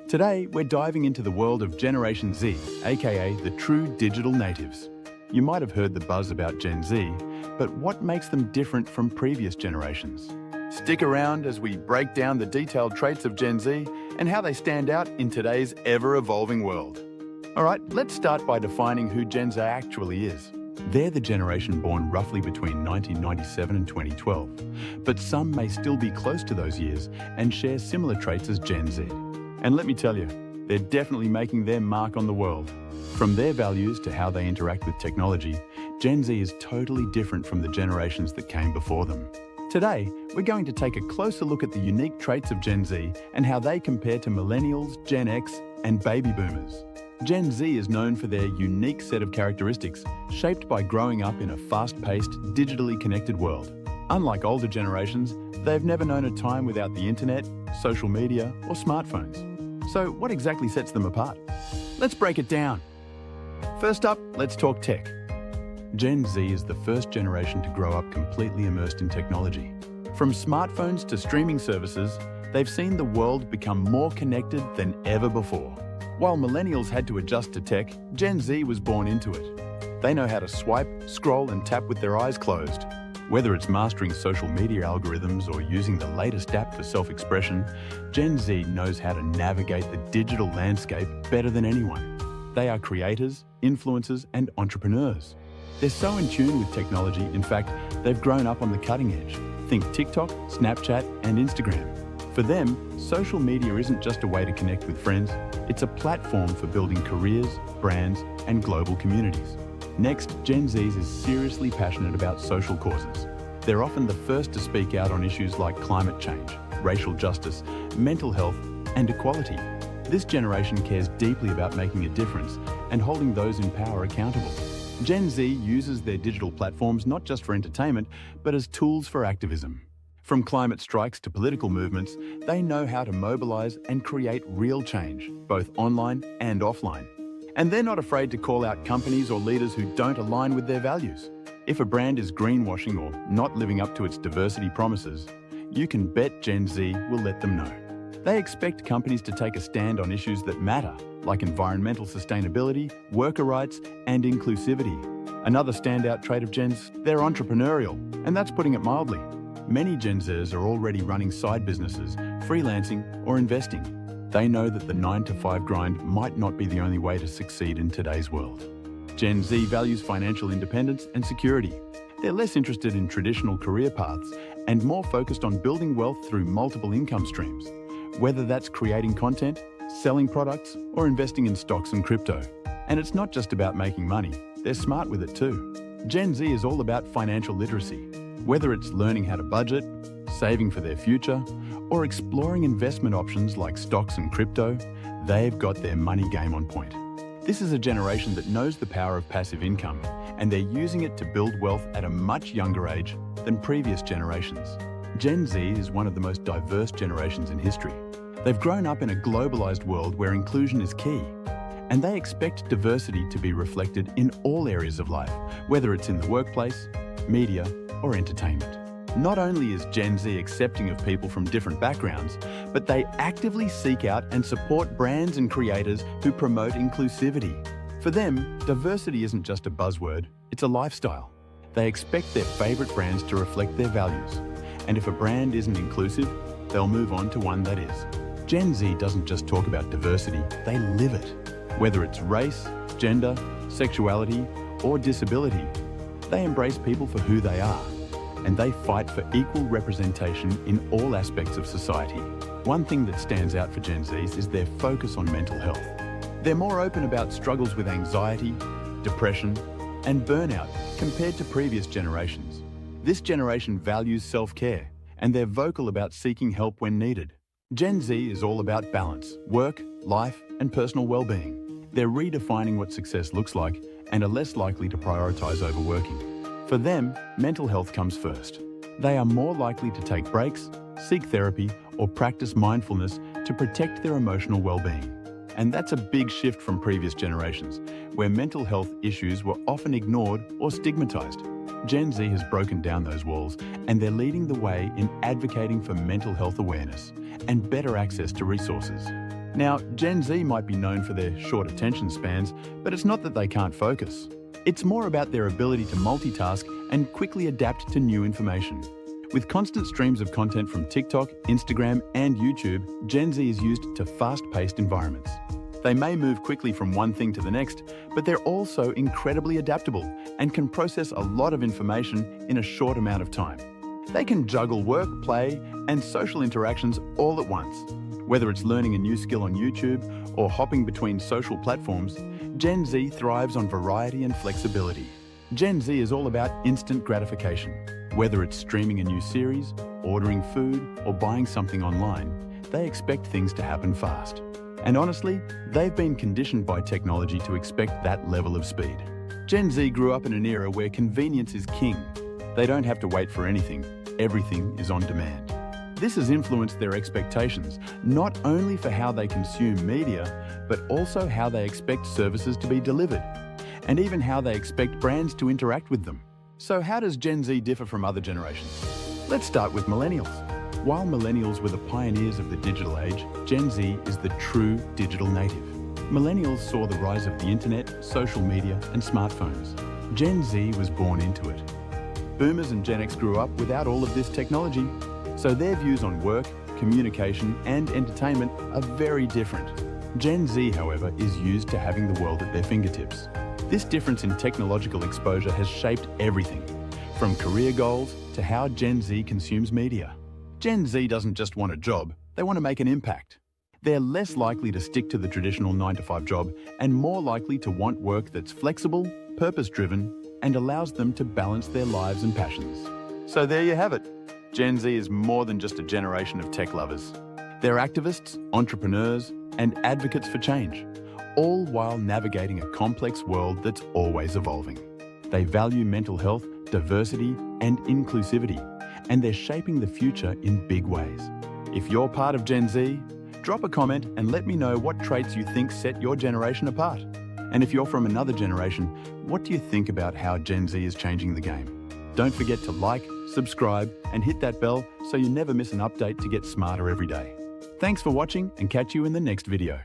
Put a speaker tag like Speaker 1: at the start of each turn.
Speaker 1: Today, we're diving into the world of Generation Z, aka the true digital natives. You might have heard the buzz about Gen Z, but what makes them different from previous generations? Stick around as we break down the detailed traits of Gen Z and how they stand out in today's ever-evolving world. All right, let's start by defining who Gen Z actually is. They're the generation born roughly between 1997 and 2012, but some may still be close to those years and share similar traits as Gen Z. And let me tell you, they're definitely making their mark on the world. From their values to how they interact with technology, Gen Z is totally different from the generations that came before them. Today, we're going to take a closer look at the unique traits of Gen Z and how they compare to millennials, Gen X, and baby boomers. Gen Z is known for their unique set of characteristics, shaped by growing up in a fast-paced, digitally connected world. Unlike older generations, they've never known a time without the internet, social media, or smartphones. So what exactly sets them apart? Let's break it down. First up, let's talk tech. Gen Z is the first generation to grow up completely immersed in technology. From smartphones to streaming services, they've seen the world become more connected than ever before. While millennials had to adjust to tech, Gen Z was born into it. They know how to swipe, scroll, and tap with their eyes closed. Whether it's mastering social media algorithms or using the latest app for self-expression, Gen Z knows how to navigate the digital landscape better than anyone. They are creators, influencers, and entrepreneurs. They're so in tune with technology, in fact, they've grown up on the cutting edge. Think TikTok, Snapchat, and Instagram. For them, social media isn't just a way to connect with friends, it's a platform for building careers, brands, and global communities. Next, Gen Z is seriously passionate about social causes. They're often the first to speak out on issues like climate change, racial justice, mental health, and equality. This generation cares deeply about making a difference and holding those in power accountable. Gen Z uses their digital platforms not just for entertainment, but as tools for activism. From climate strikes to political movements, they know how to mobilize and create real change, both online and offline. And they're not afraid to call out companies or leaders who don't align with their values. If a brand is greenwashing or not living up to its diversity promises, you can bet Gen Z will let them know. They expect companies to take a stand on issues that matter, like environmental sustainability, worker rights, and inclusivity. Another standout trait of Gen's, they're entrepreneurial, and that's putting it mildly. Many Gen Zers are already running side businesses, freelancing, or investing. They know that the 9-to-5 grind might not be the only way to succeed in today's world. Gen Z values financial independence and security. They're less interested in traditional career paths and more focused on building wealth through multiple income streams, whether that's creating content, selling products, or investing in stocks and crypto. And it's not just about making money, they're smart with it too. Gen Z is all about financial literacy. Whether it's learning how to budget, saving for their future, or exploring investment options like stocks and crypto, they've got their money game on point. This is a generation that knows the power of passive income, and they're using it to build wealth at a much younger age than previous generations. Gen Z is one of the most diverse generations in history. They've grown up in a globalized world where inclusion is key, and they expect diversity to be reflected in all areas of life, whether it's in the workplace, media, or entertainment. Not only is Gen Z accepting of people from different backgrounds, but they actively seek out and support brands and creators who promote inclusivity. For them, diversity isn't just a buzzword, it's a lifestyle. They expect their favorite brands to reflect their values, and if a brand isn't inclusive, they'll move on to one that is. Gen Z doesn't just talk about diversity, they live it. Whether it's race, gender, sexuality, or disability, they embrace people for who they are, and they fight for equal representation in all aspects of society. One thing that stands out for Gen Zs is their focus on mental health. They're more open about struggles with anxiety, depression, and burnout compared to previous generations. This generation values self-care, and they're vocal about seeking help when needed. Gen Z is all about balance, work, life, and personal well-being. They're redefining what success looks like and are less likely to prioritize overworking. For them, mental health comes first. They are more likely to take breaks, seek therapy, or practice mindfulness to protect their emotional well-being. And that's a big shift from previous generations, where mental health issues were often ignored or stigmatized. Gen Z has broken down those walls, and they're leading the way in advocating for mental health awareness and better access to resources. Now, Gen Z might be known for their short attention spans, but it's not that they can't focus. It's more about their ability to multitask and quickly adapt to new information. With constant streams of content from TikTok, Instagram, and YouTube, Gen Z is used to fast-paced environments. They may move quickly from one thing to the next, but they're also incredibly adaptable and can process a lot of information in a short amount of time. They can juggle work, play, and social interactions all at once. Whether it's learning a new skill on YouTube or hopping between social platforms, Gen Z thrives on variety and flexibility. Gen Z is all about instant gratification. Whether it's streaming a new series, ordering food, or buying something online, they expect things to happen fast. And honestly, they've been conditioned by technology to expect that level of speed. Gen Z grew up in an era where convenience is king. They don't have to wait for anything. Everything is on demand. This has influenced their expectations, not only for how they consume media, but also how they expect services to be delivered, and even how they expect brands to interact with them. So how does Gen Z differ from other generations? Let's start with millennials. While millennials were the pioneers of the digital age, Gen Z is the true digital native. Millennials saw the rise of the internet, social media, and smartphones. Gen Z was born into it. Boomers and Gen X grew up without all of this technology, so their views on work, communication, and entertainment are very different. Gen Z, however, is used to having the world at their fingertips. This difference in technological exposure has shaped everything, from career goals to how Gen Z consumes media. Gen Z doesn't just want a job, they want to make an impact. They're less likely to stick to the traditional 9-to-5 job and more likely to want work that's flexible, purpose-driven, and allows them to balance their lives and passions. So there you have it. Gen Z is more than just a generation of tech lovers. They're activists, entrepreneurs, and advocates for change, all while navigating a complex world that's always evolving. They value mental health, diversity, and inclusivity, and they're shaping the future in big ways. If you're part of Gen Z, drop a comment and let me know what traits you think set your generation apart. And if you're from another generation, what do you think about how Gen Z is changing the game? Don't forget to like, subscribe, and hit that bell so you never miss an update to get smarter every day. Thanks for watching, and catch you in the next video.